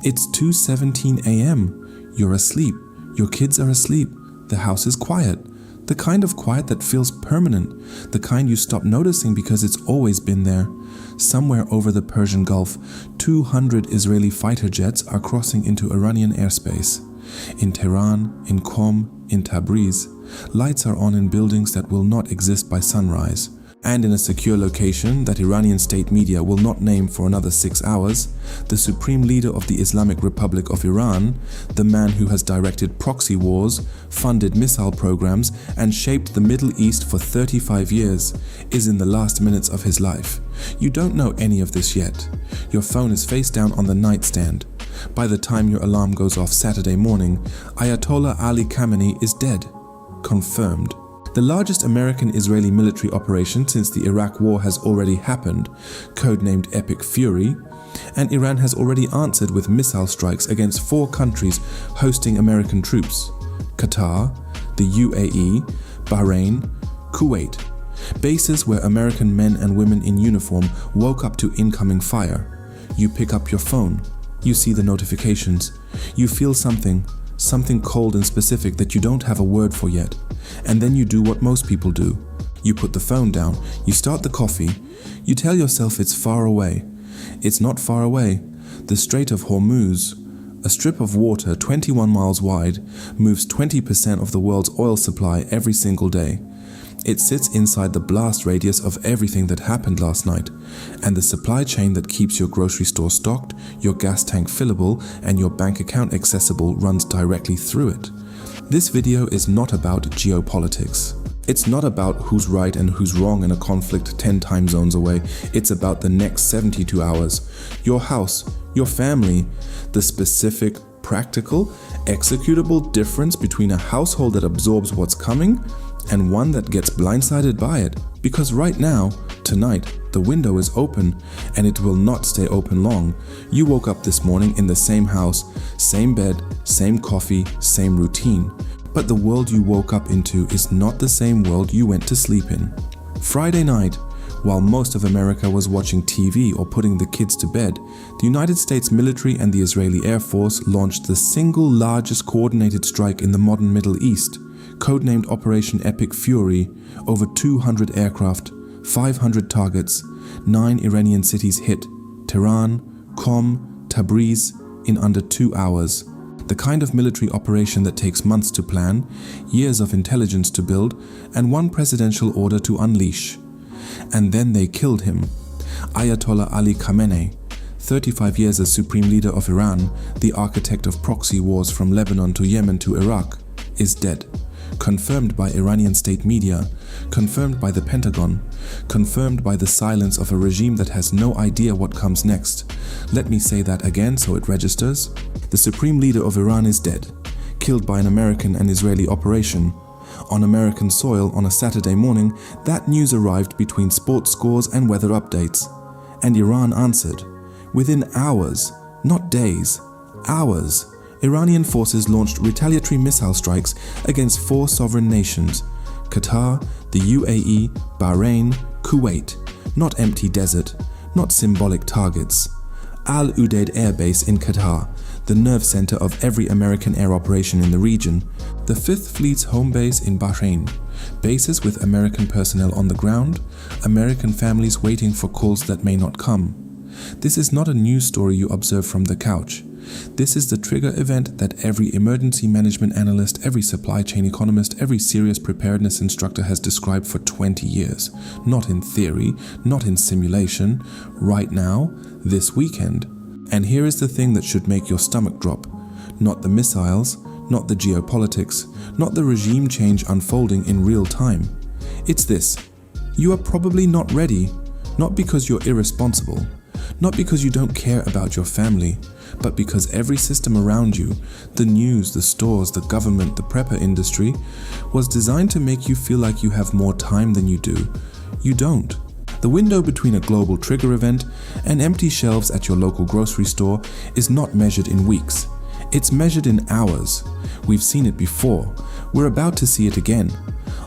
It's 2:17 a.m. You're asleep. Your kids are asleep. The house is quiet. The kind of quiet that feels permanent. The kind you stop noticing because it's always been there. Somewhere over the Persian Gulf, 200 Israeli fighter jets are crossing into Iranian airspace. In Tehran, in Qom, in Tabriz, lights are on in buildings that will not exist by sunrise. And in a secure location that Iranian state media will not name for another 6 hours, the supreme leader of the Islamic Republic of Iran, the man who has directed proxy wars, funded missile programs, and shaped the Middle East for 35 years, is in the last minutes of his life. You don't know any of this yet. Your phone is face down on the nightstand. By the time your alarm goes off Saturday morning, Ayatollah Ali Khamenei is dead. Confirmed. The largest American-Israeli military operation since the Iraq War has already happened, codenamed Epic Fury, and Iran has already answered with missile strikes against 4 countries hosting American troops: Qatar, the UAE, Bahrain, Kuwait. Bases where American men and women in uniform woke up to incoming fire. You pick up your phone. You see the notifications. You feel something cold and specific that you don't have a word for yet. And then you do what most people do. You put the phone down, you start the coffee, you tell yourself it's far away. It's not far away. The Strait of Hormuz, a strip of water 21 miles wide, moves 20% of the world's oil supply every single day. It sits inside the blast radius of everything that happened last night, and the supply chain that keeps your grocery store stocked, your gas tank fillable, and your bank account accessible runs directly through it. This video is not about geopolitics. It's not about who's right and who's wrong in a conflict 10 time zones away. It's about the next 72 hours. Your house, your family, the specific, practical, executable difference between a household that absorbs what's coming and one that gets blindsided by it. Because right now, tonight, the window is open and it will not stay open long. You woke up this morning in the same house, same bed, same coffee, same routine. But the world you woke up into is not the same world you went to sleep in. Friday night, while most of America was watching TV or putting the kids to bed, the United States military and the Israeli Air Force launched the single largest coordinated strike in the modern Middle East, codenamed Operation Epic Fury. Over 200 aircraft, 500 targets, 9 Iranian cities hit: Tehran, Qom, Tabriz, in under 2 hours. The kind of military operation that takes months to plan, years of intelligence to build, and 1 presidential order to unleash. And then they killed him. Ayatollah Ali Khamenei, 35 years as supreme leader of Iran, the architect of proxy wars from Lebanon to Yemen to Iraq, is dead. Confirmed by Iranian state media, confirmed by the Pentagon, confirmed by the silence of a regime that has no idea what comes next. Let me say that again so it registers. The supreme leader of Iran is dead, killed by an American and Israeli operation. On American soil on a Saturday morning, that news arrived between sports scores and weather updates. And Iran answered. Within hours, not days, hours, Iranian forces launched retaliatory missile strikes against 4 sovereign nations: Qatar, the UAE, Bahrain, Kuwait. Not empty desert, not symbolic targets. Al Udeid Air Base in Qatar, the nerve center of every American air operation in the region. The 5th Fleet's home base in Bahrain. Bases with American personnel on the ground, American families waiting for calls that may not come. This is not a news story you observe from the couch. This is the trigger event that every emergency management analyst, every supply chain economist, every serious preparedness instructor has described for 20 years. Not in theory, not in simulation. Right now, this weekend. And here is the thing that should make your stomach drop. Not the missiles, not the geopolitics, not the regime change unfolding in real time. It's this. You are probably not ready, not because you're irresponsible, not because you don't care about your family, but because every system around you, the news, the stores, the government, the prepper industry, was designed to make you feel like you have more time than you do. You don't. The window between a global trigger event and empty shelves at your local grocery store is not measured in weeks. It's measured in hours. We've seen it before. We're about to see it again,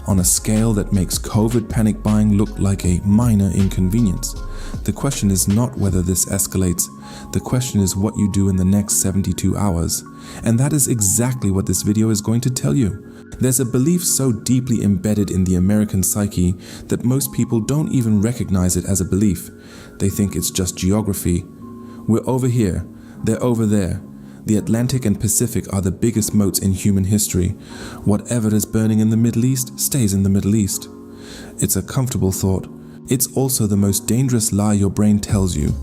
on a scale that makes COVID panic buying look like a minor inconvenience. The question is not whether this escalates. The question is what you do in the next 72 hours. And that is exactly what this video is going to tell you. There's a belief so deeply embedded in the American psyche that most people don't even recognize it as a belief. They think it's just geography. We're over here, they're over there. The Atlantic and Pacific are the biggest moats in human history. Whatever is burning in the Middle East stays in the Middle East. It's a comfortable thought. It's also the most dangerous lie your brain tells you,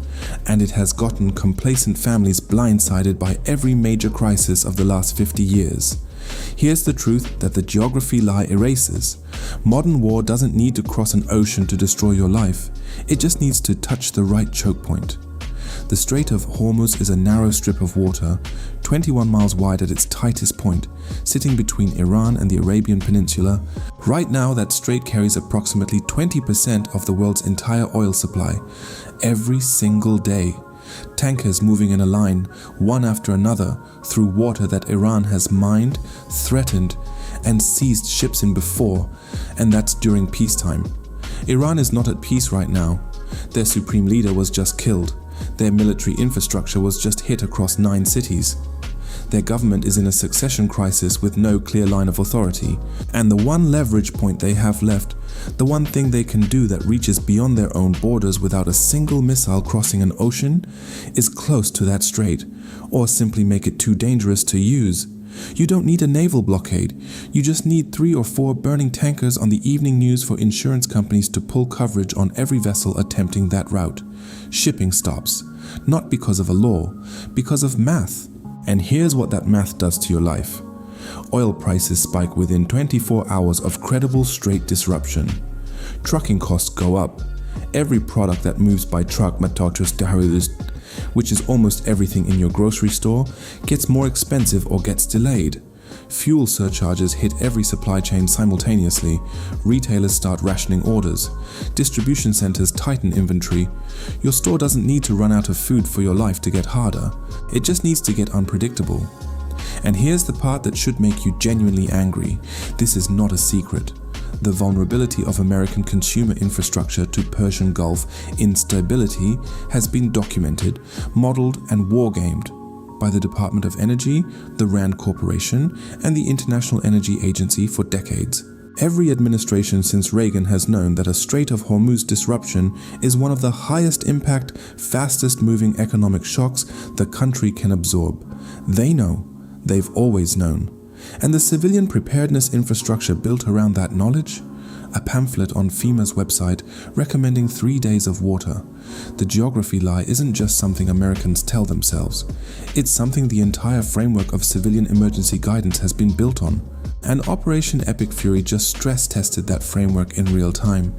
and it has gotten complacent families blindsided by every major crisis of the last 50 years. Here's the truth that the geography lie erases. Modern war doesn't need to cross an ocean to destroy your life. It just needs to touch the right choke point. The Strait of Hormuz is a narrow strip of water, 21 miles wide at its tightest point, sitting between Iran and the Arabian Peninsula. Right now, that strait carries approximately 20% of the world's entire oil supply, every single day. Tankers moving in a line, one after another, through water that Iran has mined, threatened, and seized ships in before, and that's during peacetime. Iran is not at peace right now. Their supreme leader was just killed. Their military infrastructure was just hit across 9 cities. Their government is in a succession crisis with no clear line of authority. And the one leverage point they have left, the one thing they can do that reaches beyond their own borders without a single missile crossing an ocean, is close to that strait, or simply make it too dangerous to use. You don't need a naval blockade. You just need 3 or 4 burning tankers on the evening news for insurance companies to pull coverage on every vessel attempting that route. Shipping stops, not because of a law, because of math. And here's what that math does to your life. Oil prices spike within 24 hours of credible strait disruption. Trucking costs go up. Every product that moves by truck, which is almost everything in your grocery store, gets more expensive or gets delayed. Fuel surcharges hit every supply chain simultaneously. Retailers start rationing orders. Distribution centers tighten inventory. Your store doesn't need to run out of food for your life to get harder. It just needs to get unpredictable. And here's the part that should make you genuinely angry. This is not a secret. The vulnerability of American consumer infrastructure to Persian Gulf instability has been documented, modeled, and wargamed by the Department of Energy, the RAND Corporation, and the International Energy Agency for decades. Every administration since Reagan has known that a Strait of Hormuz disruption is one of the highest impact, fastest moving economic shocks the country can absorb. They know. They've always known. And the civilian preparedness infrastructure built around that knowledge? A pamphlet on FEMA's website recommending 3 days of water. The geography lie isn't just something Americans tell themselves. It's something the entire framework of civilian emergency guidance has been built on. And Operation Epic Fury just stress tested that framework in real time.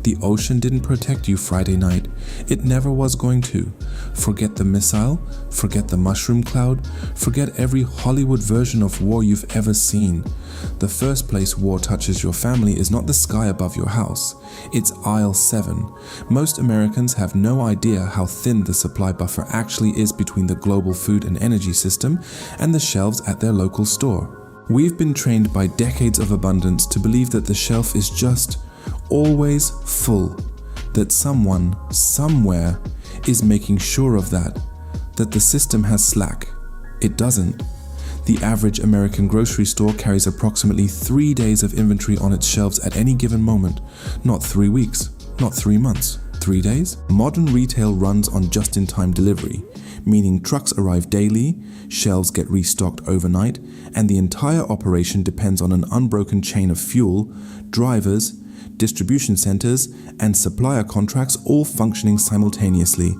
The ocean didn't protect you Friday night. It never was going to. Forget the missile, forget the mushroom cloud, forget every Hollywood version of war you've ever seen. The first place war touches your family is not the sky above your house. It's aisle 7. Most Americans have no idea how thin the supply buffer actually is between the global food and energy system and the shelves at their local store. We've been trained by decades of abundance to believe that the shelf is just always full, that someone, somewhere, is making sure of that the system has slack. It doesn't. The average American grocery store carries approximately 3 days of inventory on its shelves at any given moment, not 3 weeks, not 3 months. 3 days? Modern retail runs on just-in-time delivery, meaning trucks arrive daily, shelves get restocked overnight, and the entire operation depends on an unbroken chain of fuel, drivers, distribution centers, and supplier contracts all functioning simultaneously.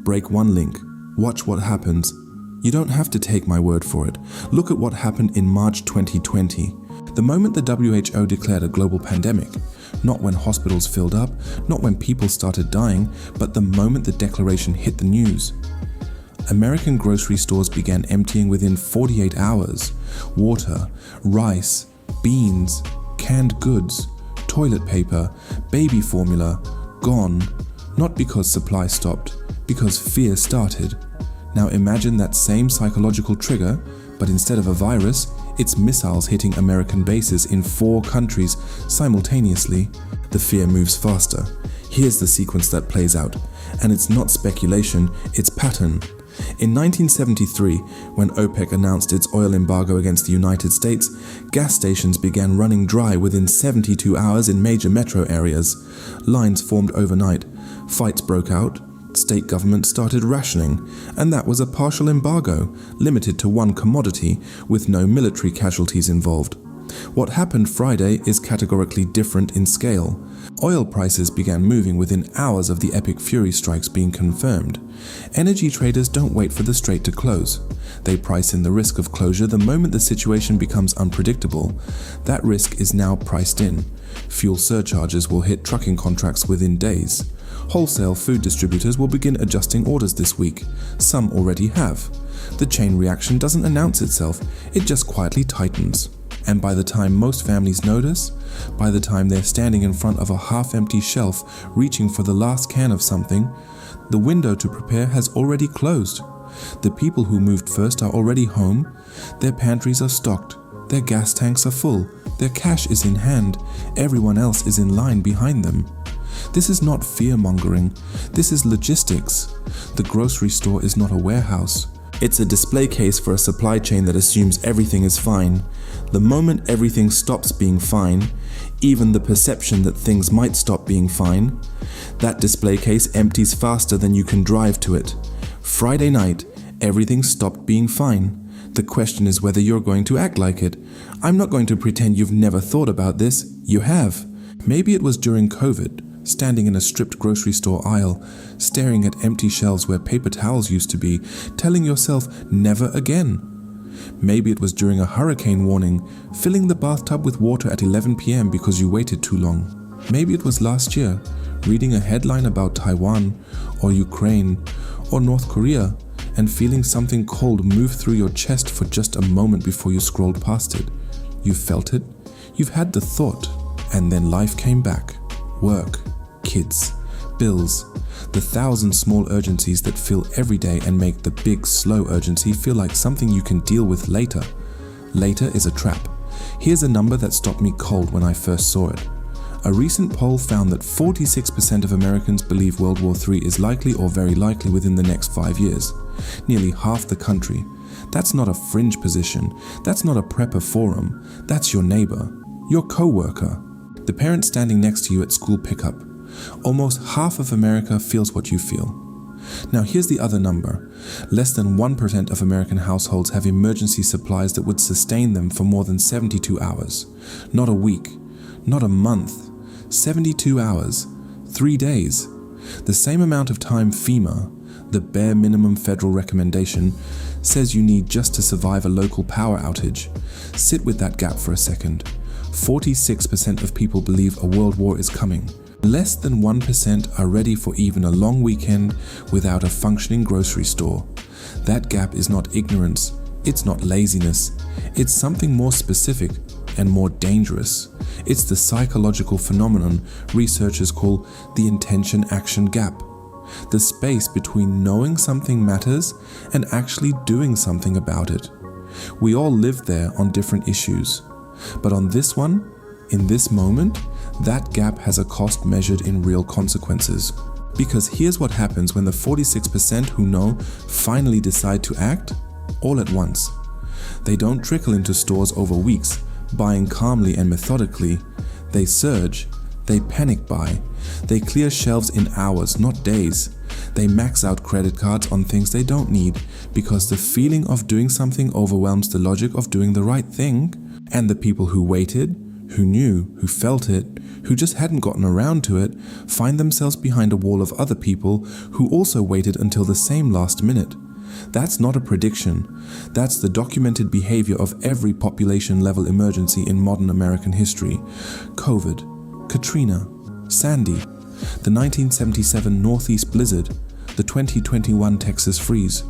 Break one link. Watch what happens. You don't have to take my word for it. Look at what happened in March 2020. The moment the WHO declared a global pandemic, not when hospitals filled up, not when people started dying, but the moment the declaration hit the news. American grocery stores began emptying within 48 hours. Water, rice, beans, canned goods, toilet paper, baby formula, gone. Not because supply stopped, because fear started. Now imagine that same psychological trigger, but instead of a virus, it's missiles hitting American bases in 4 countries simultaneously. The fear moves faster. Here's the sequence that plays out, and it's not speculation, it's pattern. In 1973, when OPEC announced its oil embargo against the United States, gas stations began running dry within 72 hours in major metro areas. Lines formed overnight, fights broke out, state governments started rationing, and that was a partial embargo, limited to one commodity, with no military casualties involved. What happened Friday is categorically different in scale. Oil prices began moving within hours of the epic fury strikes being confirmed. Energy traders don't wait for the strait to close. They price in the risk of closure the moment the situation becomes unpredictable. That risk is now priced in. Fuel surcharges will hit trucking contracts within days. Wholesale food distributors will begin adjusting orders this week. Some already have. The chain reaction doesn't announce itself, it just quietly tightens. And by the time most families notice, by the time they're standing in front of a half-empty shelf reaching for the last can of something, the window to prepare has already closed. The people who moved first are already home, their pantries are stocked, their gas tanks are full, their cash is in hand, everyone else is in line behind them. This is not fear-mongering, this is logistics. The grocery store is not a warehouse. It's a display case for a supply chain that assumes everything is fine. The moment everything stops being fine, even the perception that things might stop being fine, that display case empties faster than you can drive to it. Friday night, everything stopped being fine. The question is whether you're going to act like it. I'm not going to pretend you've never thought about this. You have. Maybe it was during COVID. Standing in a stripped grocery store aisle, staring at empty shelves where paper towels used to be, telling yourself, never again. Maybe it was during a hurricane warning, filling the bathtub with water at 11 p.m. because you waited too long. Maybe it was last year, reading a headline about Taiwan, or Ukraine, or North Korea, and feeling something cold move through your chest for just a moment before you scrolled past it. You felt it, you've had the thought, and then life came back. Work. Kids, bills, the 1,000 small urgencies that fill every day and make the big, slow urgency feel like something you can deal with later. Later is a trap. Here's a number that stopped me cold when I first saw it. A recent poll found that 46% of Americans believe World War III is likely or very likely within the next 5 years. Nearly half the country. That's not a fringe position. That's not a prepper forum. That's your neighbor, your co-worker, the parent standing next to you at school pickup. Almost half of America feels what you feel. Now here's the other number. Less than 1% of American households have emergency supplies that would sustain them for more than 72 hours. Not a week, not a month. 72 hours, 3 days. The same amount of time FEMA, the bare minimum federal recommendation, says you need just to survive a local power outage. Sit with that gap for a second. 46% of people believe a world war is coming. Less than 1% are ready for even a long weekend without a functioning grocery store. That gap is not ignorance, it's not laziness, it's something more specific and more dangerous. It's the psychological phenomenon researchers call the intention-action gap. The space between knowing something matters and actually doing something about it. We all live there on different issues. But on this one, in this moment, that gap has a cost measured in real consequences. Because here's what happens when the 46% who know finally decide to act all at once. They don't trickle into stores over weeks, buying calmly and methodically. They surge, they panic buy, they clear shelves in hours, not days. They max out credit cards on things they don't need because the feeling of doing something overwhelms the logic of doing the right thing. And the people who waited, who knew, who felt it, who just hadn't gotten around to it, find themselves behind a wall of other people who also waited until the same last minute. That's not a prediction. That's the documented behavior of every population-level emergency in modern American history. COVID, Katrina, Sandy, the 1977 Northeast blizzard, the 2021 Texas freeze.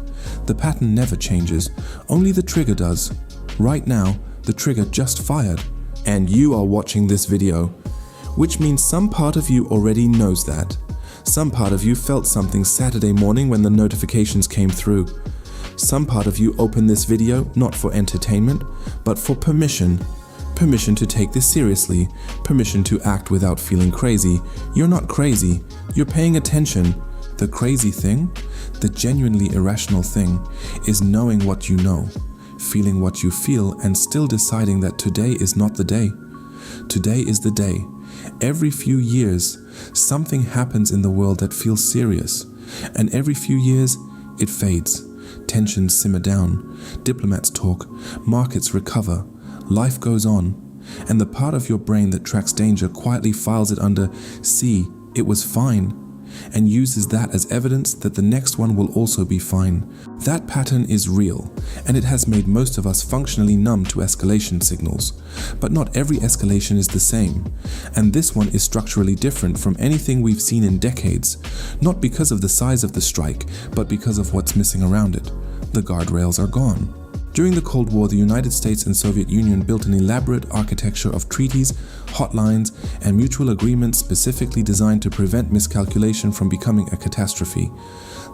The pattern never changes, only the trigger does. Right now, the trigger just fired. And you are watching this video, which means some part of you already knows that. Some part of you felt something Saturday morning when the notifications came through. Some part of you opened this video not for entertainment, but for permission. permission to take this seriously, permission to act without feeling crazy. You're not crazy, you're paying attention. The crazy thing, the genuinely irrational thing, is knowing what you know, feeling what you feel, and still deciding that today is not the day. Today is the day. Every few years, something happens in the world that feels serious, and every few years, it fades. Tensions simmer down, diplomats talk, markets recover, life goes on, and the part of your brain that tracks danger quietly files it under "see, it was fine," and uses that as evidence that the next one will also be fine. That pattern is real, and it has made most of us functionally numb to escalation signals. But not every escalation is the same, and this one is structurally different from anything we've seen in decades, not because of the size of the strike, but because of what's missing around it. The guardrails are gone. During the Cold War, the United States and Soviet Union built an elaborate architecture of treaties, hotlines, and mutual agreements specifically designed to prevent miscalculation from becoming a catastrophe.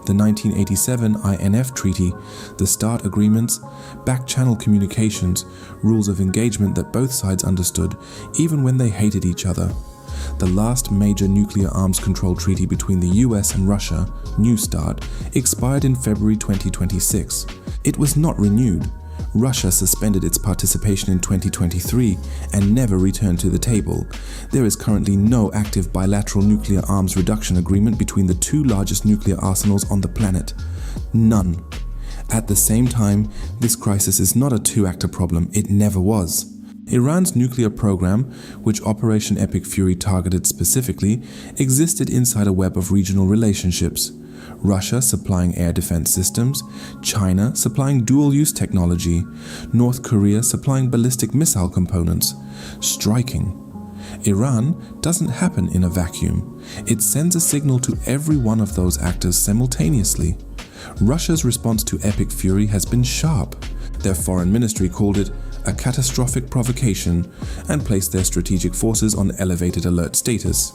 The 1987 INF Treaty, the START agreements, back-channel communications, rules of engagement that both sides understood, even when they hated each other. The last major nuclear arms control treaty between the US and Russia, New START, expired in February 2026. It was not renewed. Russia suspended its participation in 2023 and never returned to the table. There is currently no active bilateral nuclear arms reduction agreement between the two largest nuclear arsenals on the planet. None. At the same time, this crisis is not a two-actor problem. It never was. Iran's nuclear program, which Operation Epic Fury targeted specifically, existed inside a web of regional relationships. Russia supplying air defense systems, China supplying dual-use technology, North Korea supplying ballistic missile components. Striking. Iran doesn't happen in a vacuum. It sends a signal to every one of those actors simultaneously. Russia's response to Epic Fury has been sharp. Their foreign ministry called it a catastrophic provocation and placed their strategic forces on elevated alert status.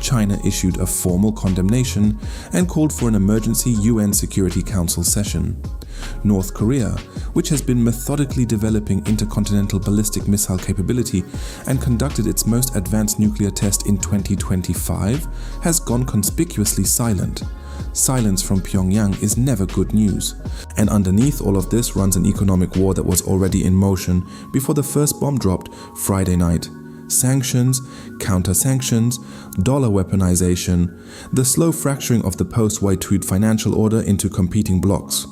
China issued a formal condemnation and called for an emergency UN Security Council session. North Korea, which has been methodically developing intercontinental ballistic missile capability and conducted its most advanced nuclear test in 2025, has gone conspicuously silent. Silence from Pyongyang is never good news. And underneath all of this runs an economic war that was already in motion before the first bomb dropped Friday night. Sanctions, counter-sanctions, dollar weaponization, the slow fracturing of the post-White financial order into competing blocks.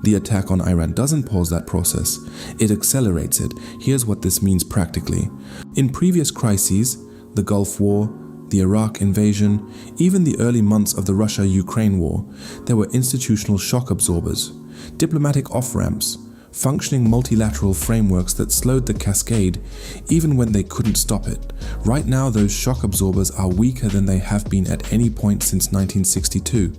The attack on Iran doesn't pause that process, it accelerates it. Here's what this means practically. In previous crises, the Gulf War, the Iraq invasion, even the early months of the Russia-Ukraine war, there were institutional shock absorbers, diplomatic off-ramps, functioning multilateral frameworks that slowed the cascade even when they couldn't stop it. Right now, those shock absorbers are weaker than they have been at any point since 1962.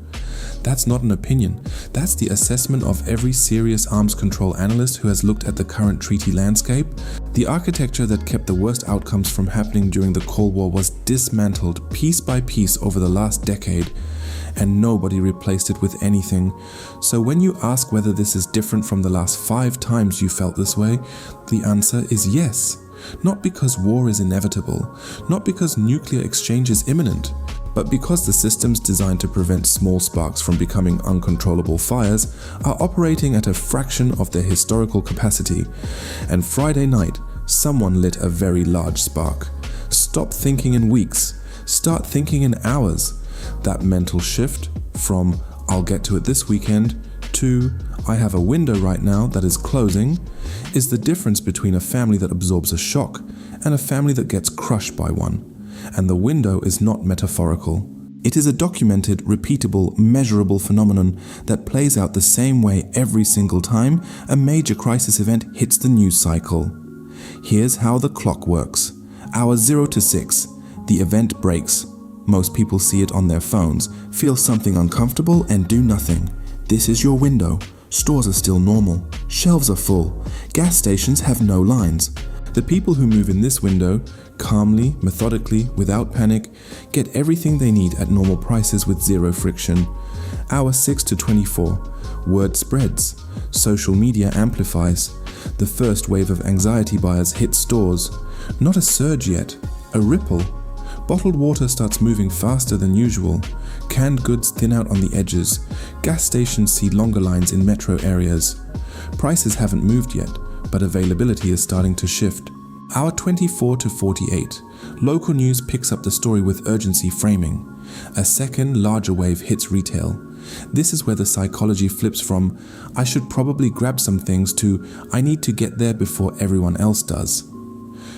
That's not an opinion. That's the assessment of every serious arms control analyst who has looked at the current treaty landscape. The architecture that kept the worst outcomes from happening during the Cold War was dismantled piece by piece over the last decade, and nobody replaced it with anything. So when you ask whether this is different from the last 5 times you felt this way, the answer is yes. Not because war is inevitable, not because nuclear exchange is imminent, but because the systems designed to prevent small sparks from becoming uncontrollable fires are operating at a fraction of their historical capacity. And Friday night, someone lit a very large spark. Stop thinking in weeks, start thinking in hours. That mental shift from "I'll get to it this weekend" to "I have a window right now that is closing" is the difference between a family that absorbs a shock and a family that gets crushed by one. And the window is not metaphorical. It is a documented, repeatable, measurable phenomenon that plays out the same way every single time a major crisis event hits the news cycle. Here's how the clock works. Hour 0 to 6, the event breaks. Most people see it on their phones, feel something uncomfortable and do nothing. This is your window. Stores are still normal. Shelves are full. Gas stations have no lines. The people who move in this window, calmly, methodically, without panic, get everything they need at normal prices with zero friction. Hour 6 to 24. Word spreads. Social media amplifies. The first wave of anxiety buyers hit stores. Not a surge yet, a ripple. Bottled water starts moving faster than usual. Canned goods thin out on the edges. Gas stations see longer lines in metro areas. Prices haven't moved yet, but availability is starting to shift. Hour 24 to 48. Local news picks up the story with urgency framing. A second, larger wave hits retail. This is where the psychology flips from, I should probably grab some things, to, I need to get there before everyone else does.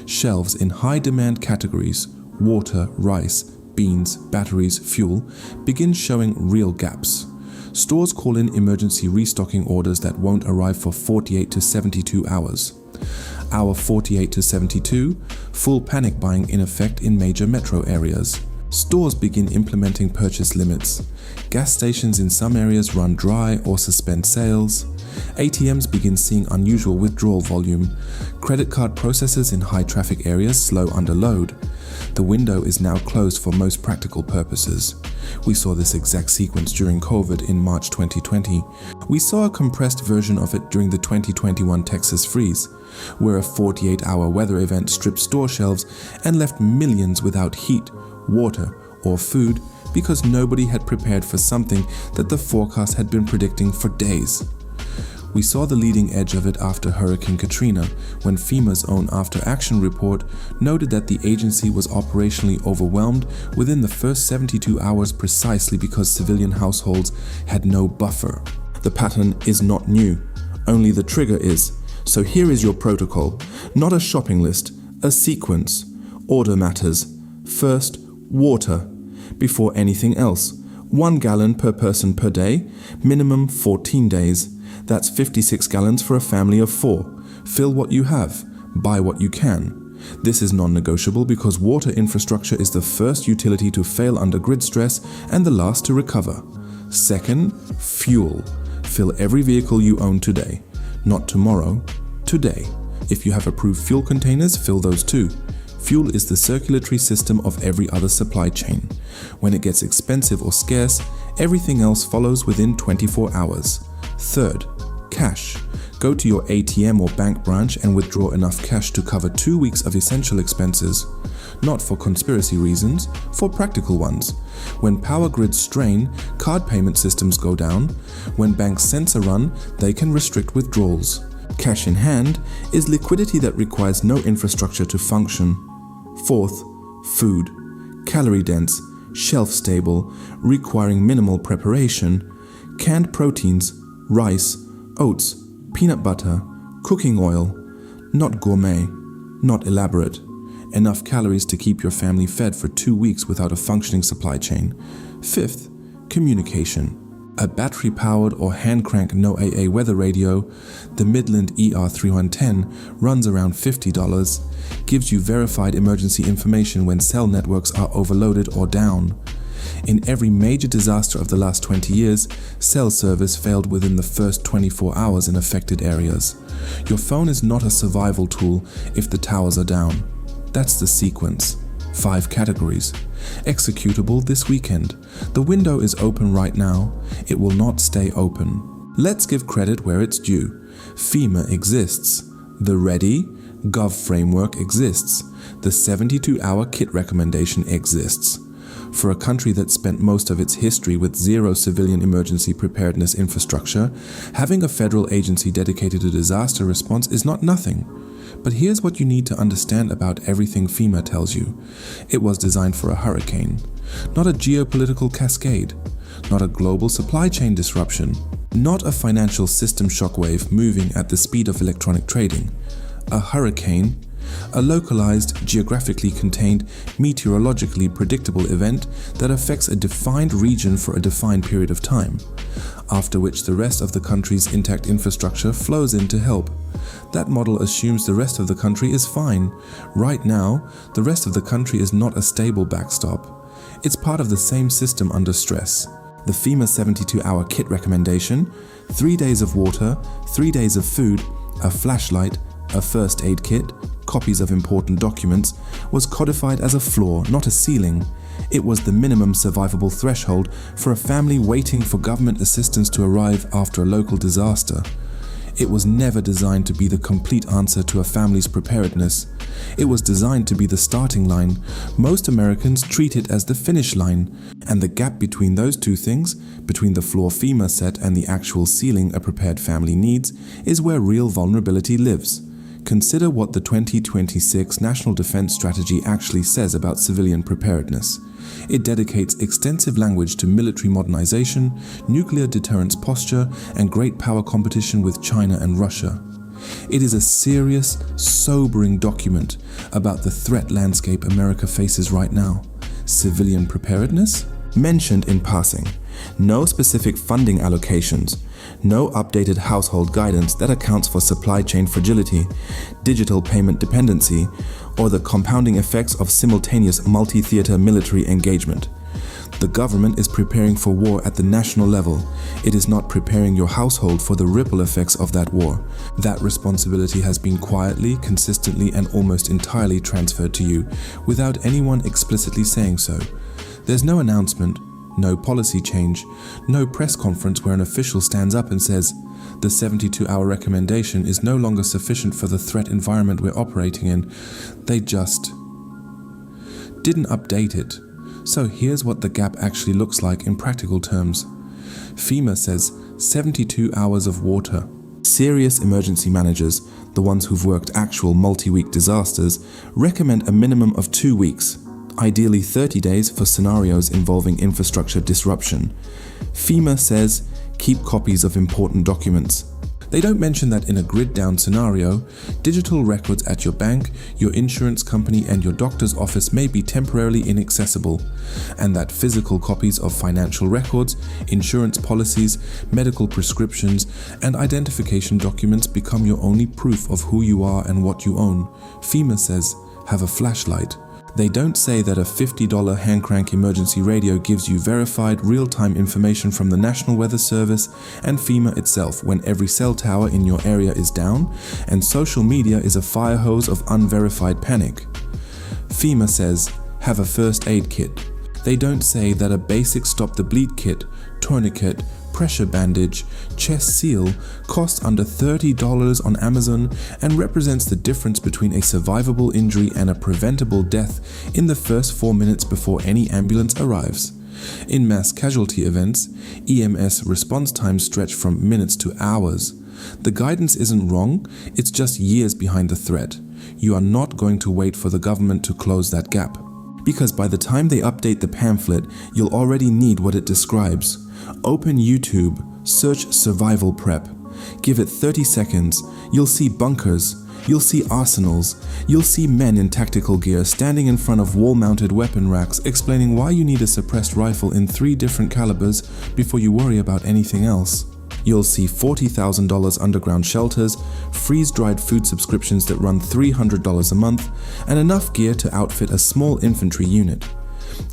Shelves in high demand categories, water, rice, beans, batteries, fuel, begin showing real gaps. Stores call in emergency restocking orders that won't arrive for 48 to 72 hours. Hour 48 to 72, full panic buying in effect in major metro areas. Stores begin implementing purchase limits. Gas stations in some areas run dry or suspend sales. ATMs begin seeing unusual withdrawal volume. Credit card processors in high traffic areas slow under load. The window is now closed for most practical purposes. We saw this exact sequence during COVID in March 2020. We saw a compressed version of it during the 2021 Texas freeze, where a 48-hour weather event stripped store shelves and left millions without heat, water, or food because nobody had prepared for something that the forecast had been predicting for days. We saw the leading edge of it after Hurricane Katrina, when FEMA's own after-action report noted that the agency was operationally overwhelmed within the first 72 hours precisely because civilian households had no buffer. The pattern is not new, only the trigger is. So here is your protocol, not a shopping list, a sequence. Order matters. First, water. Before anything else. 1 gallon per person per day, minimum 14 days. That's 56 gallons for a family of 4. Fill what you have. Buy what you can. This is non-negotiable because water infrastructure is the first utility to fail under grid stress and the last to recover. Second, fuel. Fill every vehicle you own today. Not tomorrow, today. If you have approved fuel containers, fill those too. Fuel is the circulatory system of every other supply chain. When it gets expensive or scarce, everything else follows within 24 hours. Third, cash. Go to your ATM or bank branch and withdraw enough cash to cover 2 weeks of essential expenses. Not for conspiracy reasons, for practical ones. When power grids strain, card payment systems go down. When banks sense a run, they can restrict withdrawals. Cash in hand is liquidity that requires no infrastructure to function. Fourth, food. Calorie dense, shelf stable, requiring minimal preparation. Canned proteins, rice, oats, peanut butter, cooking oil. Not gourmet, not elaborate. Enough calories to keep your family fed for 2 weeks without a functioning supply chain. Fifth, communication. A battery-powered or hand-crank no AA weather radio, the Midland ER3110, runs around $50, gives you verified emergency information when cell networks are overloaded or down. In every major disaster of the last 20 years, cell service failed within the first 24 hours in affected areas. Your phone is not a survival tool if the towers are down. That's the sequence. 5 categories. Executable this weekend. The window is open right now. It will not stay open. Let's give credit where it's due. FEMA exists. The Ready Gov framework exists. The 72-hour kit recommendation exists. For a country that spent most of its history with zero civilian emergency preparedness infrastructure, having a federal agency dedicated to disaster response is not nothing. But here's what you need to understand about everything FEMA tells you. It was designed for a hurricane, not a geopolitical cascade, not a global supply chain disruption, not a financial system shockwave moving at the speed of electronic trading. A hurricane, a localized, geographically contained, meteorologically predictable event that affects a defined region for a defined period of time, after which the rest of the country's intact infrastructure flows in to help. That model assumes the rest of the country is fine. Right now, the rest of the country is not a stable backstop. It's part of the same system under stress. The FEMA 72-hour kit recommendation, 3 days of water, 3 days of food, a flashlight, a first aid kit, copies of important documents, was codified as a floor, not a ceiling. It was the minimum survivable threshold for a family waiting for government assistance to arrive after a local disaster. It was never designed to be the complete answer to a family's preparedness. It was designed to be the starting line. Most Americans treat it as the finish line, and the gap between those two things, between the floor FEMA set and the actual ceiling a prepared family needs, is where real vulnerability lives. Consider what the 2026 National Defense Strategy actually says about civilian preparedness. It dedicates extensive language to military modernization, nuclear deterrence posture, and great power competition with China and Russia. It is a serious, sobering document about the threat landscape America faces right now. Civilian preparedness? Mentioned in passing. No specific funding allocations. No updated household guidance that accounts for supply chain fragility, digital payment dependency, or the compounding effects of simultaneous multi-theater military engagement. The government is preparing for war at the national level. It is not preparing your household for the ripple effects of that war. That responsibility has been quietly, consistently, and almost entirely transferred to you, without anyone explicitly saying so. There's no announcement, no policy change, no press conference where an official stands up and says, the 72-hour recommendation is no longer sufficient for the threat environment we're operating in. They just didn't update it. So here's what the gap actually looks like in practical terms. FEMA says 72 hours of water. Serious emergency managers, the ones who've worked actual multi-week disasters, recommend a minimum of 2 weeks. Ideally 30 days for scenarios involving infrastructure disruption. FEMA says, keep copies of important documents. They don't mention that in a grid-down scenario, digital records at your bank, your insurance company, and your doctor's office may be temporarily inaccessible, and that physical copies of financial records, insurance policies, medical prescriptions, and identification documents become your only proof of who you are and what you own. FEMA says, have a flashlight. They don't say that a $50 hand-crank emergency radio gives you verified real-time information from the National Weather Service and FEMA itself when every cell tower in your area is down and social media is a fire hose of unverified panic. FEMA says, have a first aid kit. They don't say that a basic stop-the-bleed kit, tourniquet, pressure bandage, chest seal costs under $30 on Amazon and represents the difference between a survivable injury and a preventable death in the first 4 minutes before any ambulance arrives. In mass casualty events, EMS response times stretch from minutes to hours. The guidance isn't wrong, it's just years behind the threat. You are not going to wait for the government to close that gap. Because by the time they update the pamphlet, you'll already need what it describes. Open YouTube, search survival prep. Give it 30 seconds. You'll see bunkers. You'll see arsenals. You'll see men in tactical gear standing in front of wall-mounted weapon racks explaining why you need a suppressed rifle in 3 different calibers before you worry about anything else. You'll see $40,000 underground shelters, freeze-dried food subscriptions that run $300 a month, and enough gear to outfit a small infantry unit.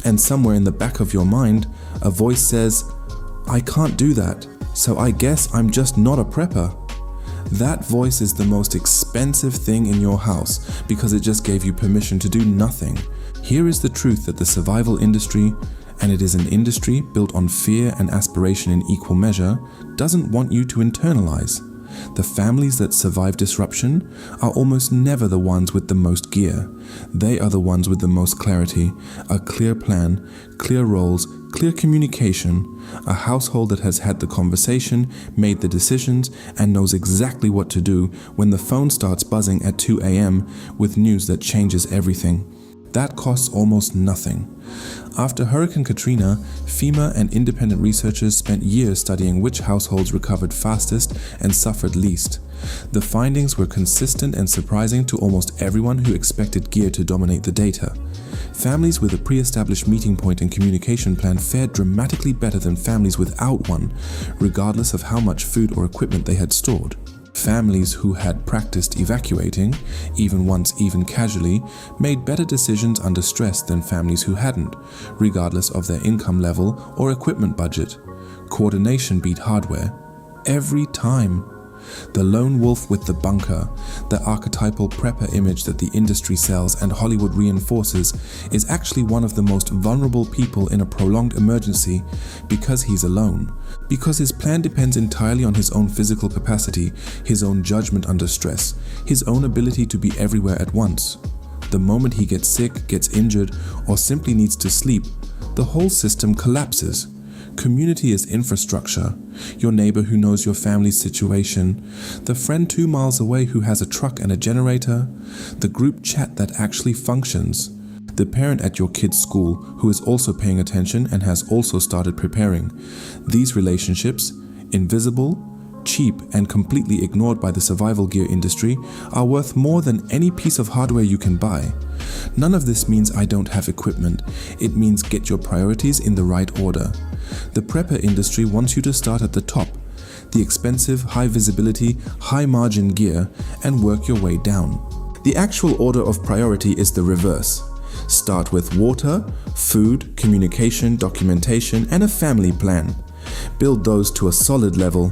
And somewhere in the back of your mind, a voice says, I can't do that, so I guess I'm just not a prepper. That voice is the most expensive thing in your house because it just gave you permission to do nothing. Here is the truth that the survival industry, and it is an industry built on fear and aspiration in equal measure, doesn't want you to internalize. The families that survive disruption are almost never the ones with the most gear. They are the ones with the most clarity, a clear plan, clear roles, clear communication, a household that has had the conversation, made the decisions, and knows exactly what to do when the phone starts buzzing at 2 a.m. with news that changes everything. That costs almost nothing. After Hurricane Katrina, FEMA and independent researchers spent years studying which households recovered fastest and suffered least. The findings were consistent and surprising to almost everyone who expected gear to dominate the data. Families with a pre-established meeting point and communication plan fared dramatically better than families without one, regardless of how much food or equipment they had stored. Families who had practiced evacuating, even once, even casually, made better decisions under stress than families who hadn't, regardless of their income level or equipment budget. Coordination beat hardware. Every time. The lone wolf with the bunker, the archetypal prepper image that the industry sells and Hollywood reinforces, is actually one of the most vulnerable people in a prolonged emergency because he's alone. Because his plan depends entirely on his own physical capacity, his own judgment under stress, his own ability to be everywhere at once. The moment he gets sick, gets injured, or simply needs to sleep, the whole system collapses. Community is infrastructure. Your neighbor who knows your family's situation, the friend 2 miles away who has a truck and a generator, the group chat that actually functions, the parent at your kid's school who is also paying attention and has also started preparing. These relationships, invisible, cheap, and completely ignored by the survival gear industry, are worth more than any piece of hardware you can buy. None of this means I don't have equipment. It means get your priorities in the right order. The prepper industry wants you to start at the top, the expensive, high visibility, high margin gear, and work your way down. The actual order of priority is the reverse. Start with water, food, communication, documentation, and a family plan. Build those to a solid level.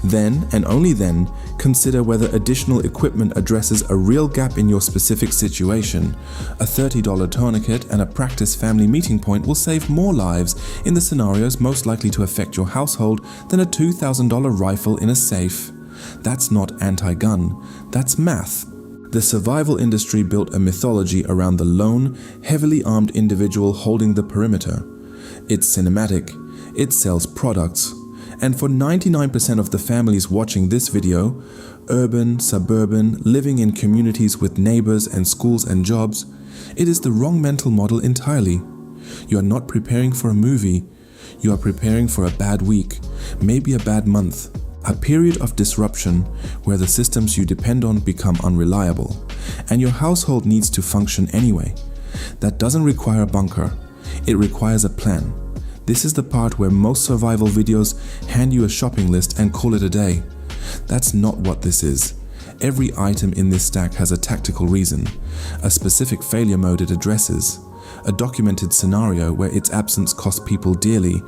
Then, and only then, consider whether additional equipment addresses a real gap in your specific situation. A $30 tourniquet and a practice family meeting point will save more lives in the scenarios most likely to affect your household than a $2,000 rifle in a safe. That's not anti-gun, that's math. The survival industry built a mythology around the lone, heavily armed individual holding the perimeter. It's cinematic, it sells products. And for 99% of the families watching this video, urban, suburban, living in communities with neighbors and schools and jobs, it is the wrong mental model entirely. You are not preparing for a movie. You are preparing for a bad week, maybe a bad month, a period of disruption where the systems you depend on become unreliable, and your household needs to function anyway. That doesn't require a bunker. It requires a plan. This is the part where most survival videos hand you a shopping list and call it a day. That's not what this is. Every item in this stack has a tactical reason, a specific failure mode it addresses, a documented scenario where its absence costs people dearly.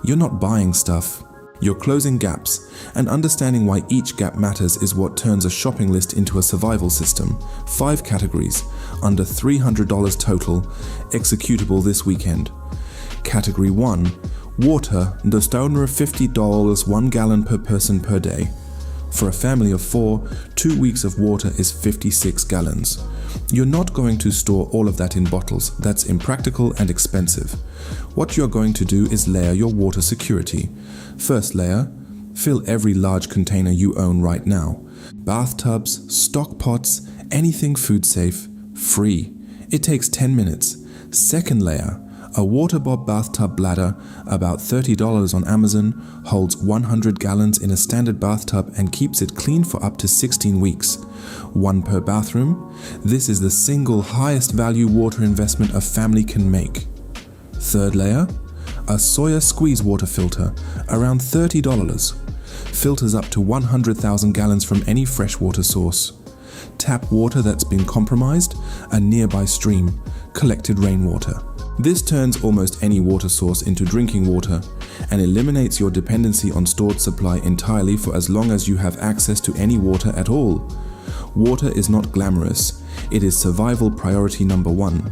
You're not buying stuff. You're closing gaps, and understanding why each gap matters is what turns a shopping list into a survival system. 5 categories, under $300 total, executable this weekend. Category 1. Water, just under $50, 1 gallon per person per day. For a family of 4, 2 weeks of water is 56 gallons. You're not going to store all of that in bottles. That's impractical and expensive. What you're going to do is layer your water security. First layer, fill every large container you own right now. Bathtubs, stock pots, anything food safe, free. It takes 10 minutes. Second layer, a water bob bathtub bladder, about $30 on Amazon, holds 100 gallons in a standard bathtub and keeps it clean for up to 16 weeks. 1 per bathroom. This is the single highest value water investment a family can make. Third layer, a Sawyer squeeze water filter, around $30. Filters up to 100,000 gallons from any freshwater source. Tap water that's been compromised, a nearby stream, collected rainwater. This turns almost any water source into drinking water and eliminates your dependency on stored supply entirely for as long as you have access to any water at all. Water is not glamorous. It is survival priority number 1.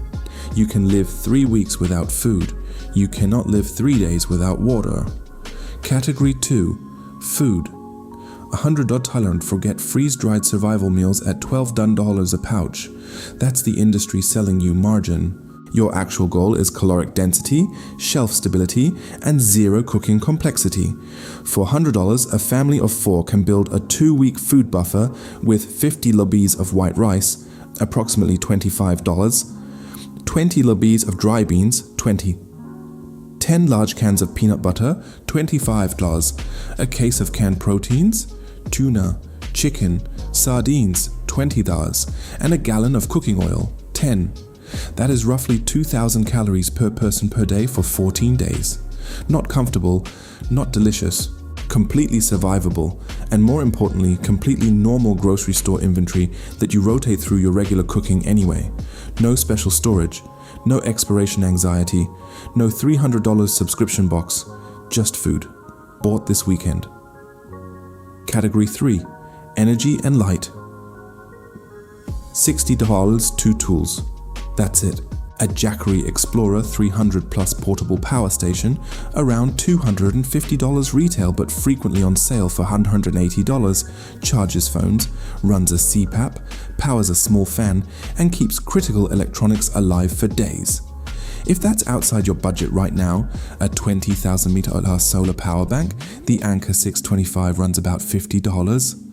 You can live 3 weeks without food. You cannot live 3 days without water. Category 2. Food. $100 Thailand forget freeze-dried survival meals at $12 a pouch. That's the industry selling you margin. Your actual goal is caloric density, shelf stability, and zero cooking complexity. For $100, a family of 4 can build a 2-week food buffer with 50 lobis of white rice, approximately $25, 20 lobis of dry beans, $20, 10 large cans of peanut butter, $25, a case of canned proteins, tuna, chicken, sardines, $20, and a gallon of cooking oil, $10. That is roughly 2,000 calories per person per day for 14 days. Not comfortable, not delicious, completely survivable, and more importantly, completely normal grocery store inventory that you rotate through your regular cooking anyway. No special storage, no expiration anxiety, no $300 subscription box, just food. Bought this weekend. Category 3. energy and light. $60, 2 tools. That's it. A Jackery Explorer 300 Plus portable power station, around $250 retail but frequently on sale for $180, charges phones, runs a CPAP, powers a small fan, and keeps critical electronics alive for days. If that's outside your budget right now, a 20,000 mAh solar power bank, the Anker 625 runs about $50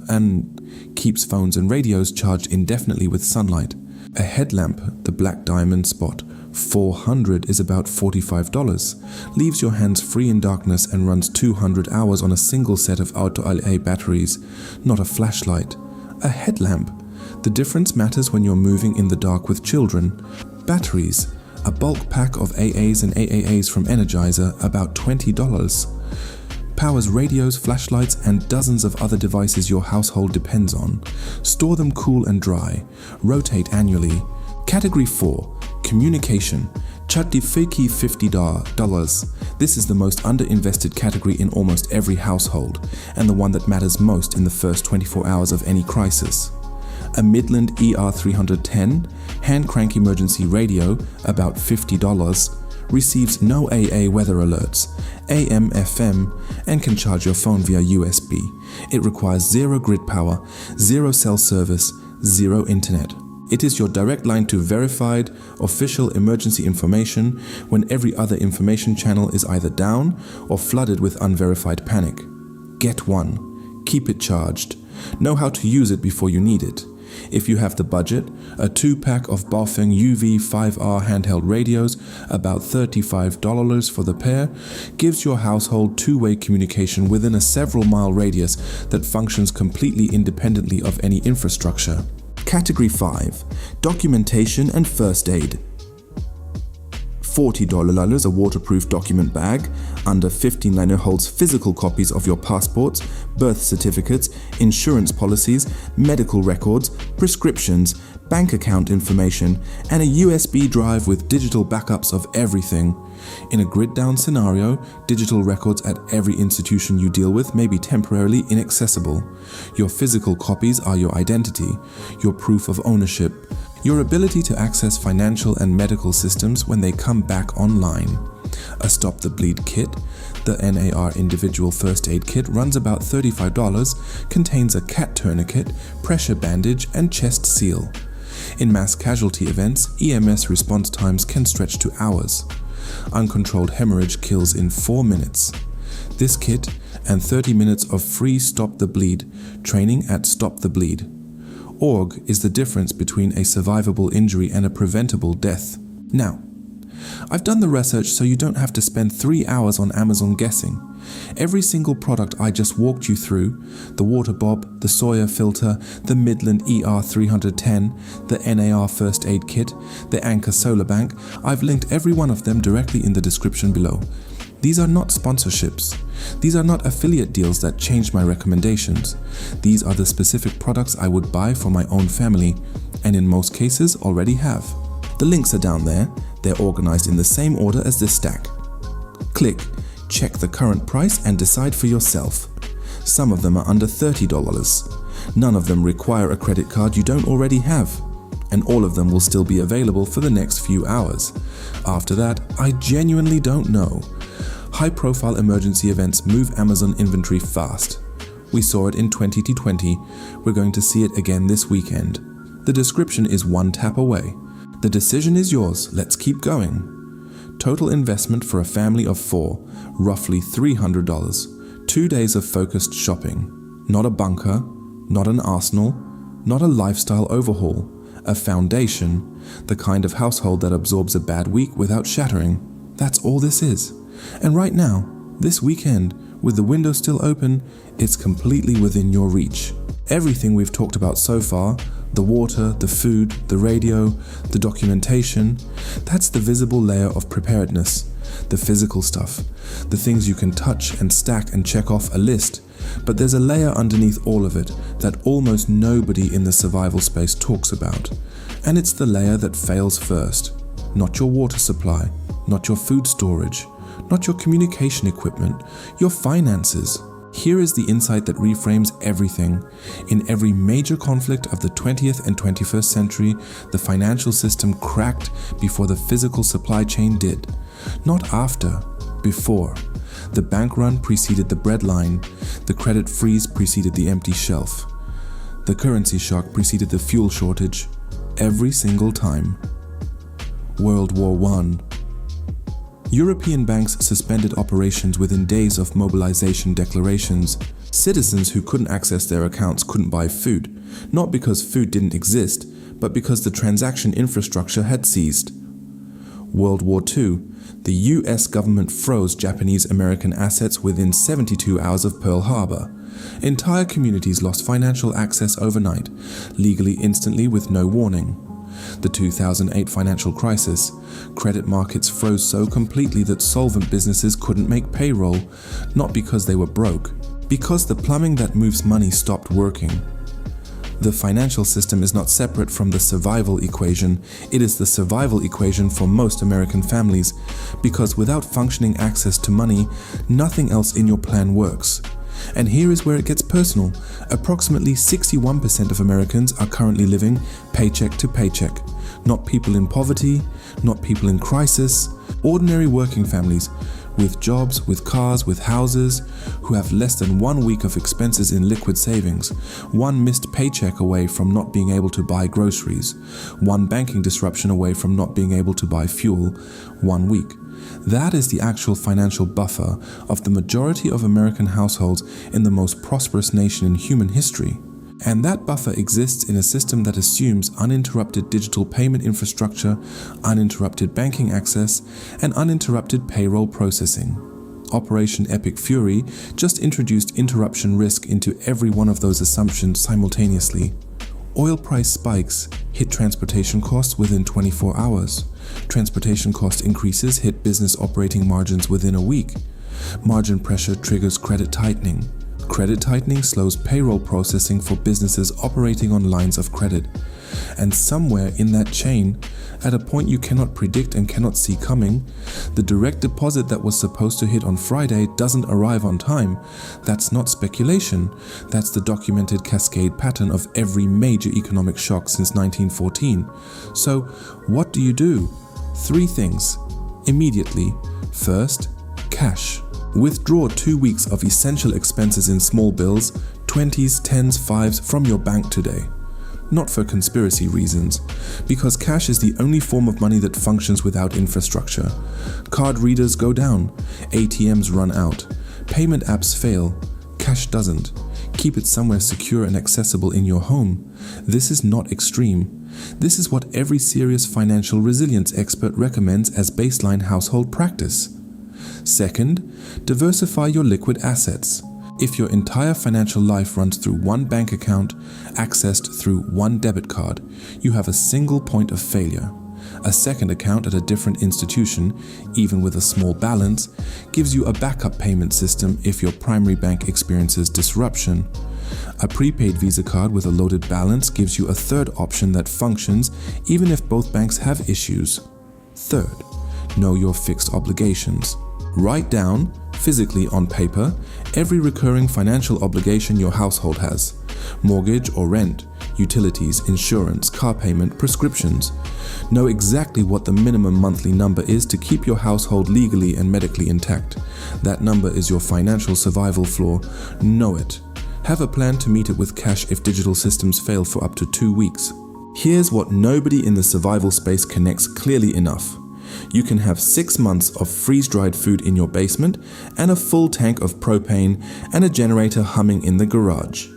and keeps phones and radios charged indefinitely with sunlight. A headlamp, the Black Diamond Spot 400, is about $45, leaves your hands free in darkness and runs 200 hours on a single set of Ayatollah batteries, not a flashlight. A headlamp. The difference matters when you're moving in the dark with children. Batteries. A bulk pack of AAs and AAAs from Energizer, about $20. Powers radios, flashlights, and dozens of other devices your household depends on. Store them cool and dry. Rotate annually. Category 4. Communication. Chatifiki $50. This is the most underinvested category in almost every household, and the one that matters most in the first 24 hours of any crisis. A Midland ER310 hand crank emergency radio, about $50, receives no AA weather alerts, AM, FM, and can charge your phone via USB. It requires 0 grid power, 0 cell service, 0 internet. It is your direct line to verified, official emergency information when every other information channel is either down or flooded with unverified panic. Get one. Keep it charged. Know how to use it before you need it. If you have the budget, a 2-pack of Baofeng UV5R handheld radios, about $35 for the pair, gives your household two-way communication within a several-mile radius that functions completely independently of any infrastructure. Category 5. Documentation and first aid. $40 a waterproof document bag, under $15 holds physical copies of your passports, birth certificates, insurance policies, medical records, prescriptions, bank account information, and a USB drive with digital backups of everything. In a grid-down scenario, digital records at every institution you deal with may be temporarily inaccessible. Your physical copies are your identity, your proof of ownership, your ability to access financial and medical systems when they come back online. A Stop the Bleed kit, the NAR individual first aid kit, runs about $35, contains a cat tourniquet, pressure bandage, and chest seal. In mass casualty events, EMS response times can stretch to hours. Uncontrolled hemorrhage kills in 4 minutes. This kit and 30 minutes of free Stop the Bleed training at Stop the Bleed. Org is the difference between a survivable injury and a preventable death. Now, I've done the research so you don't have to spend 3 hours on Amazon guessing. Every single product I just walked you through, the water bob, the Sawyer filter, the Midland ER310, the NAR first aid kit, the Anker solar bank, I've linked every one of them directly in the description below. These are not sponsorships. These are not affiliate deals that change my recommendations. These are the specific products I would buy for my own family, and in most cases already have. The links are down there. They're organized in the same order as this stack. Click, check the current price and decide for yourself. Some of them are under $30. None of them require a credit card you don't already have. And all of them will still be available for the next few hours. After that, I genuinely don't know. High-profile emergency events move Amazon inventory fast. We saw it in 2020. We're going to see it again this weekend. The description is one tap away. The decision is yours. Let's keep going. Total investment for a family of 4, roughly $300. 2 days of focused shopping. Not a bunker, not an arsenal, not a lifestyle overhaul. A foundation, the kind of household that absorbs a bad week without shattering. That's all this is. And right now, this weekend, with the window still open, it's completely within your reach. Everything we've talked about so far, the water, the food, the radio, the documentation, that's the visible layer of preparedness, the physical stuff, the things you can touch and stack and check off a list. But there's a layer underneath all of it that almost nobody in the survival space talks about. And it's the layer that fails first. Not your water supply, not your food storage, not your communication equipment, your finances. Here is the insight that reframes everything. In every major conflict of the 20th and 21st century, the financial system cracked before the physical supply chain did. Not after, before. The bank run preceded the breadline. The credit freeze preceded the empty shelf. The currency shock preceded the fuel shortage. Every single time. World War I. European banks suspended operations within days of mobilization declarations. Citizens who couldn't access their accounts couldn't buy food, not because food didn't exist, but because the transaction infrastructure had ceased. World War II. The US government froze Japanese-American assets within 72 hours of Pearl Harbor. Entire communities lost financial access overnight, legally instantly with no warning. The 2008 financial crisis. Credit markets froze so completely that solvent businesses couldn't make payroll, not because they were broke, because the plumbing that moves money stopped working. The financial system is not separate from the survival equation. It is the survival equation for most American families, because without functioning access to money, nothing else in your plan works. And here is where it gets personal. Approximately 61% of Americans are currently living paycheck to paycheck. Not people in poverty, not people in crisis, ordinary working families with jobs, with cars, with houses, who have less than 1 week of expenses in liquid savings, one missed paycheck away from not being able to buy groceries, one banking disruption away from not being able to buy fuel, 1 week. That is the actual financial buffer of the majority of American households in the most prosperous nation in human history. And that buffer exists in a system that assumes uninterrupted digital payment infrastructure, uninterrupted banking access, and uninterrupted payroll processing. Operation Epic Fury just introduced interruption risk into every one of those assumptions simultaneously. Oil price spikes hit transportation costs within 24 hours. Transportation cost increases hit business operating margins within a week. Margin pressure triggers credit tightening. Credit tightening slows payroll processing for businesses operating on lines of credit. And somewhere in that chain, at a point you cannot predict and cannot see coming, the direct deposit that was supposed to hit on Friday doesn't arrive on time. That's not speculation. That's the documented cascade pattern of every major economic shock since 1914. So, what do? 3 things. Immediately. First, cash. Withdraw 2 weeks of essential expenses in small bills, 20s, 10s, 5s from your bank today. Not for conspiracy reasons, because cash is the only form of money that functions without infrastructure. Card readers go down, ATMs run out, payment apps fail, cash doesn't. Keep it somewhere secure and accessible in your home. This is not extreme. This is what every serious financial resilience expert recommends as baseline household practice. Second, diversify your liquid assets. If your entire financial life runs through one bank account, accessed through one debit card, you have a single point of failure. A second account at a different institution, even with a small balance, gives you a backup payment system if your primary bank experiences disruption. A prepaid Visa card with a loaded balance gives you a third option that functions even if both banks have issues. Third, know your fixed obligations. Write down, physically on paper, every recurring financial obligation your household has. Mortgage or rent, utilities, insurance, car payment, prescriptions. Know exactly what the minimum monthly number is to keep your household legally and medically intact. That number is your financial survival floor. Know it. Have a plan to meet it with cash if digital systems fail for up to 2 weeks. Here's what nobody in the survival space connects clearly enough. You can have 6 months of freeze-dried food in your basement and a full tank of propane and a generator humming in the garage.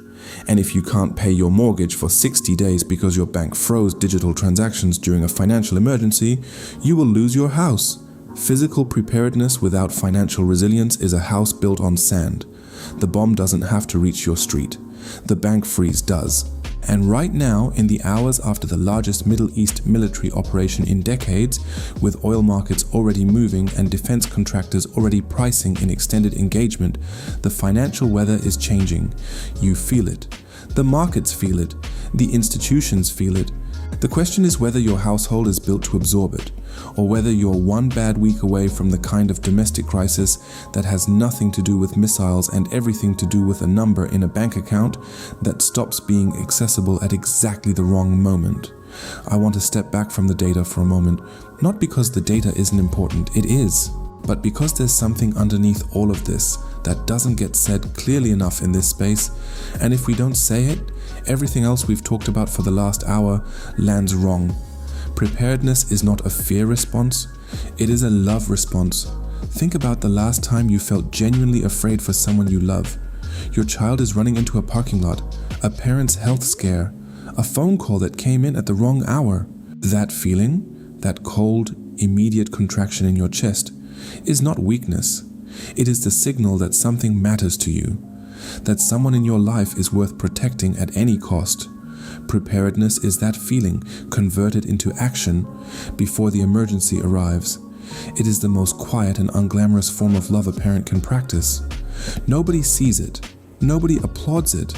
And if you can't pay your mortgage for 60 days because your bank froze digital transactions during a financial emergency, you will lose your house. Physical preparedness without financial resilience is a house built on sand. The bomb doesn't have to reach your street. The bank freeze does. And right now, in the hours after the largest Middle East military operation in decades, with oil markets already moving and defense contractors already pricing in extended engagement, the financial weather is changing. You feel it. The markets feel it. The institutions feel it. The question is whether your household is built to absorb it, or whether you're one bad week away from the kind of domestic crisis that has nothing to do with missiles and everything to do with a number in a bank account that stops being accessible at exactly the wrong moment. I want to step back from the data for a moment, not because the data isn't important, it is, but because there's something underneath all of this that doesn't get said clearly enough in this space, and if we don't say it, everything else we've talked about for the last hour lands wrong. Preparedness is not a fear response, it is a love response. Think about the last time you felt genuinely afraid for someone you love. Your child is running into a parking lot, a parent's health scare, a phone call that came in at the wrong hour. That feeling, that cold, immediate contraction in your chest, is not weakness. It is the signal that something matters to you, that someone in your life is worth protecting at any cost. Preparedness is that feeling converted into action before the emergency arrives. It is the most quiet and unglamorous form of love a parent can practice. Nobody sees it. Nobody applauds it.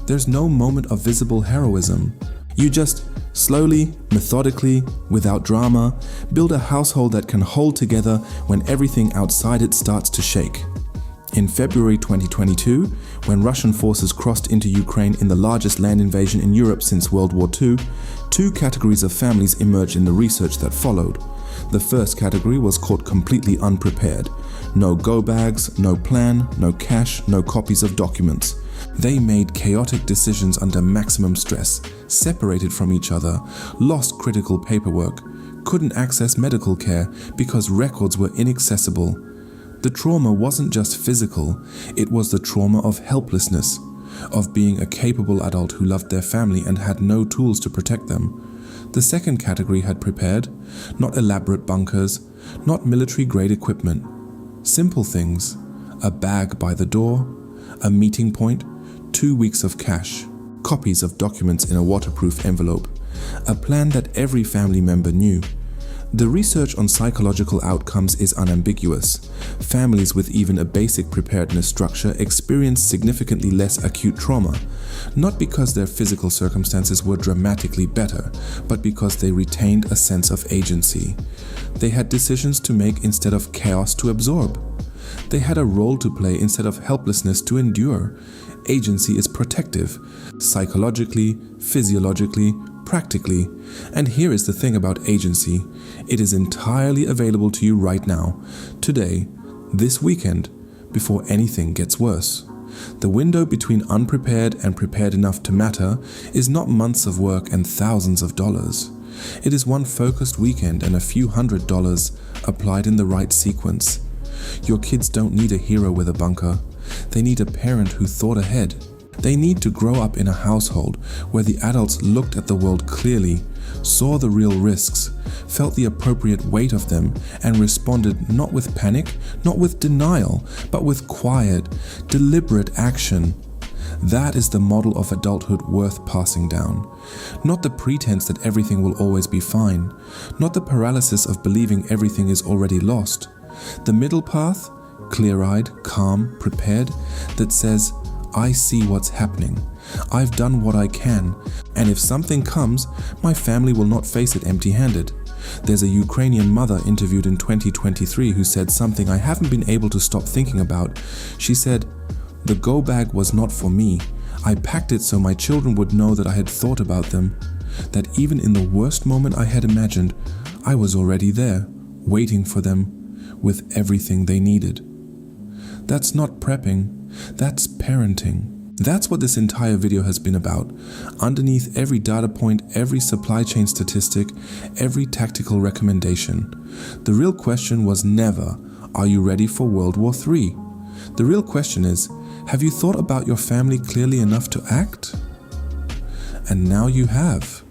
There's no moment of visible heroism. You just slowly, methodically, without drama, build a household that can hold together when everything outside it starts to shake. In February 2022, when Russian forces crossed into Ukraine in the largest land invasion in Europe since World War II, two categories of families emerged in the research that followed. The first category was called completely unprepared. No go bags, no plan, no cash, no copies of documents. They made chaotic decisions under maximum stress, separated from each other, lost critical paperwork, couldn't access medical care because records were inaccessible. The trauma wasn't just physical, it was the trauma of helplessness, of being a capable adult who loved their family and had no tools to protect them. The second category had prepared, not elaborate bunkers, not military-grade equipment. Simple things, a bag by the door, a meeting point, 2 weeks of cash, copies of documents in a waterproof envelope, a plan that every family member knew. The research on psychological outcomes is unambiguous. Families with even a basic preparedness structure experience significantly less acute trauma, not because their physical circumstances were dramatically better, but because they retained a sense of agency. They had decisions to make instead of chaos to absorb. They had a role to play instead of helplessness to endure. Agency is protective, psychologically, physiologically, practically. And here is the thing about agency. It is entirely available to you right now, today, this weekend, before anything gets worse. The window between unprepared and prepared enough to matter is not months of work and thousands of dollars. It is one focused weekend and a few $100 applied in the right sequence. Your kids don't need a hero with a bunker. They need a parent who thought ahead. They need to grow up in a household where the adults looked at the world clearly, saw the real risks, felt the appropriate weight of them, and responded not with panic, not with denial, but with quiet, deliberate action. That is the model of adulthood worth passing down. Not the pretense that everything will always be fine, not the paralysis of believing everything is already lost. The middle path, clear-eyed, calm, prepared, that says, I see what's happening. I've done what I can, and if something comes, my family will not face it empty-handed. There's a Ukrainian mother interviewed in 2023 who said something I haven't been able to stop thinking about. She said, "The go bag was not for me. I packed it so my children would know that I had thought about them, that even in the worst moment I had imagined, I was already there, waiting for them, with everything they needed." That's not prepping. That's parenting. That's what this entire video has been about. Underneath every data point, every supply chain statistic, every tactical recommendation. The real question was never, are you ready for World War III? The real question is, have you thought about your family clearly enough to act? And now you have.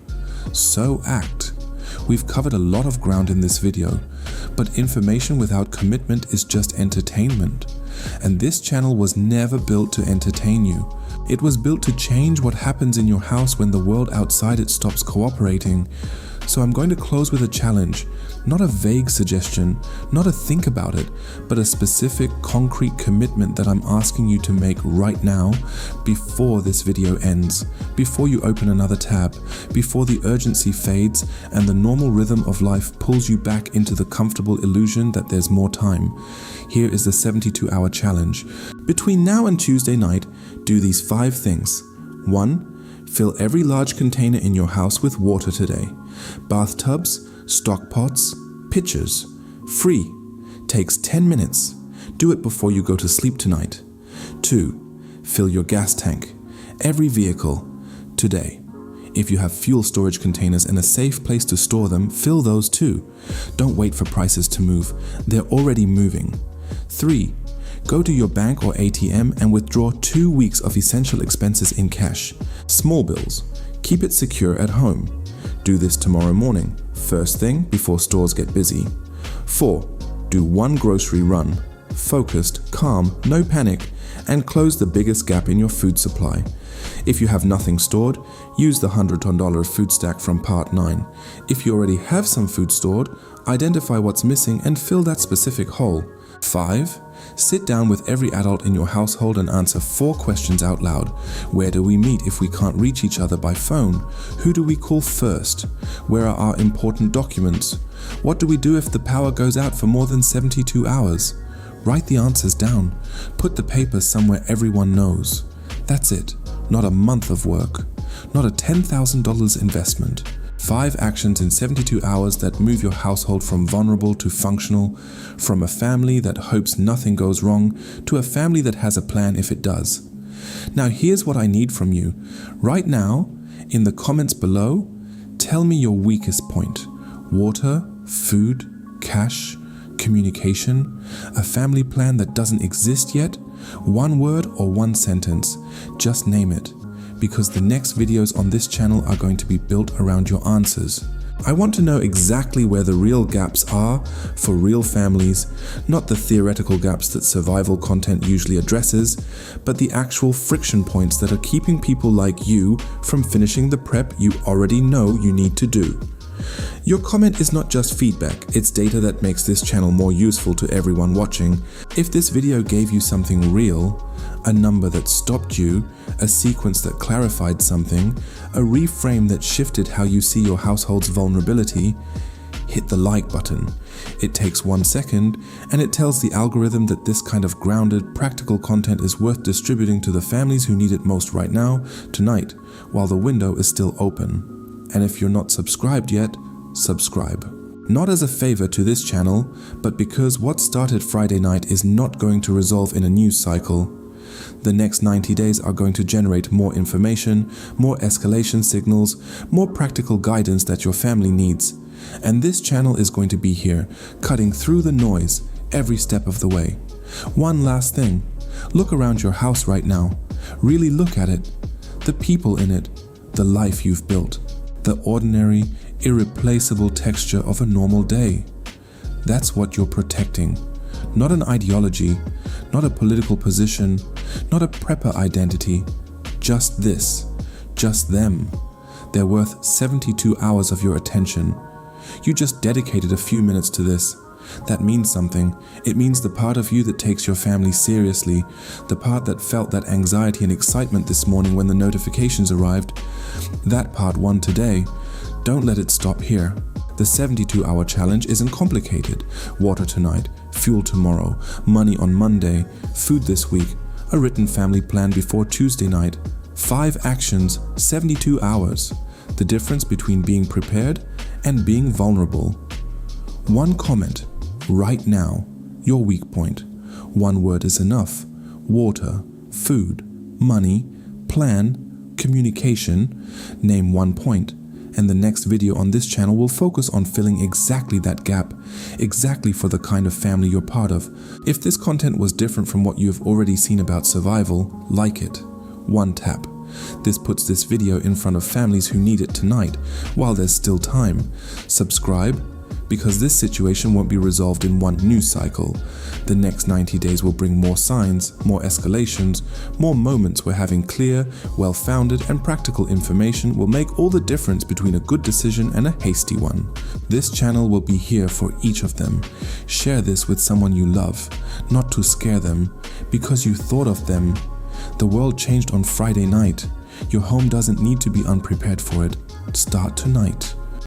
So act. We've covered a lot of ground in this video, but information without commitment is just entertainment. And this channel was never built to entertain you. It was built to change what happens in your house when the world outside it stops cooperating. So I'm going to close with a challenge, not a vague suggestion, not a think about it, but a specific, concrete commitment that I'm asking you to make right now before this video ends, before you open another tab, before the urgency fades and the normal rhythm of life pulls you back into the comfortable illusion that there's more time. Here is the 72-hour challenge. Between now and Tuesday night, do these 5 things. 1. Fill every large container in your house with water today. Bathtubs, stock pots, pitchers. Free. Takes 10 minutes. Do it before you go to sleep tonight. 2. Fill your gas tank. Every vehicle. Today. If you have fuel storage containers and a safe place to store them, fill those too. Don't wait for prices to move. They're already moving. 3. Go to your bank or ATM and withdraw 2 weeks of essential expenses in cash. Small bills. Keep it secure at home. Do this tomorrow morning, first thing before stores get busy. 4. Do 1 grocery run. Focused, calm, no panic, and close the biggest gap in your food supply. If you have nothing stored, use the $100 food stack from part 9. If you already have some food stored, identify what's missing and fill that specific hole. 5. Sit down with every adult in your household and answer 4 questions out loud. Where do we meet if we can't reach each other by phone? Who do we call first? Where are our important documents? What do we do if the power goes out for more than 72 hours? Write the answers down. Put the papers somewhere everyone knows. That's it. Not a month of work. Not a $10,000 investment. 5 actions in 72 hours that move your household from vulnerable to functional, from a family that hopes nothing goes wrong to a family that has a plan if it does. Now here's what I need from you. Right now, in the comments below, tell me your weakest point. Water, food, cash, communication, a family plan that doesn't exist yet, 1 word or 1 sentence, just name it. Because the next videos on this channel are going to be built around your answers. I want to know exactly where the real gaps are for real families, not the theoretical gaps that survival content usually addresses, but the actual friction points that are keeping people like you from finishing the prep you already know you need to do. Your comment is not just feedback, it's data that makes this channel more useful to everyone watching. If this video gave you something real, a number that stopped you, a sequence that clarified something, a reframe that shifted how you see your household's vulnerability, hit the like button. It takes 1 second, and it tells the algorithm that this kind of grounded, practical content is worth distributing to the families who need it most right now, tonight, while the window is still open. And if you're not subscribed yet, subscribe. Not as a favor to this channel, but because what started Friday night is not going to resolve in a news cycle. The next 90 days are going to generate more information, more escalation signals, more practical guidance that your family needs. And this channel is going to be here, cutting through the noise every step of the way. One last thing, look around your house right now. Really look at it. The people in it, the life you've built. The ordinary, irreplaceable texture of a normal day. That's what you're protecting. Not an ideology, not a political position, not a prepper identity. Just this, just them. They're worth 72 hours of your attention. You just dedicated a few minutes to this. That means something. It means the part of you that takes your family seriously, the part that felt that anxiety and excitement this morning when the notifications arrived, that part won today. Don't let it stop here. The 72-hour challenge isn't complicated. Water tonight, fuel tomorrow, money on Monday, food this week, a written family plan before Tuesday night. 5 actions, 72 hours. The difference between being prepared and being vulnerable. 1 comment. Right now, your weak point. 1 word is enough. Water, food, money, plan, communication. Name 1 point, and the next video on this channel will focus on filling exactly that gap, exactly for the kind of family you're part of. If this content was different from what you have already seen about survival, like it. 1 tap. This puts this video in front of families who need it tonight, while there's still time. Subscribe, because this situation won't be resolved in one news cycle. The next 90 days will bring more signs, more escalations, more moments where having clear, well-founded and practical information will make all the difference between a good decision and a hasty one. This channel will be here for each of them. Share this with someone you love, not to scare them, because you thought of them. The world changed on Friday night. Your home doesn't need to be unprepared for it. Start tonight.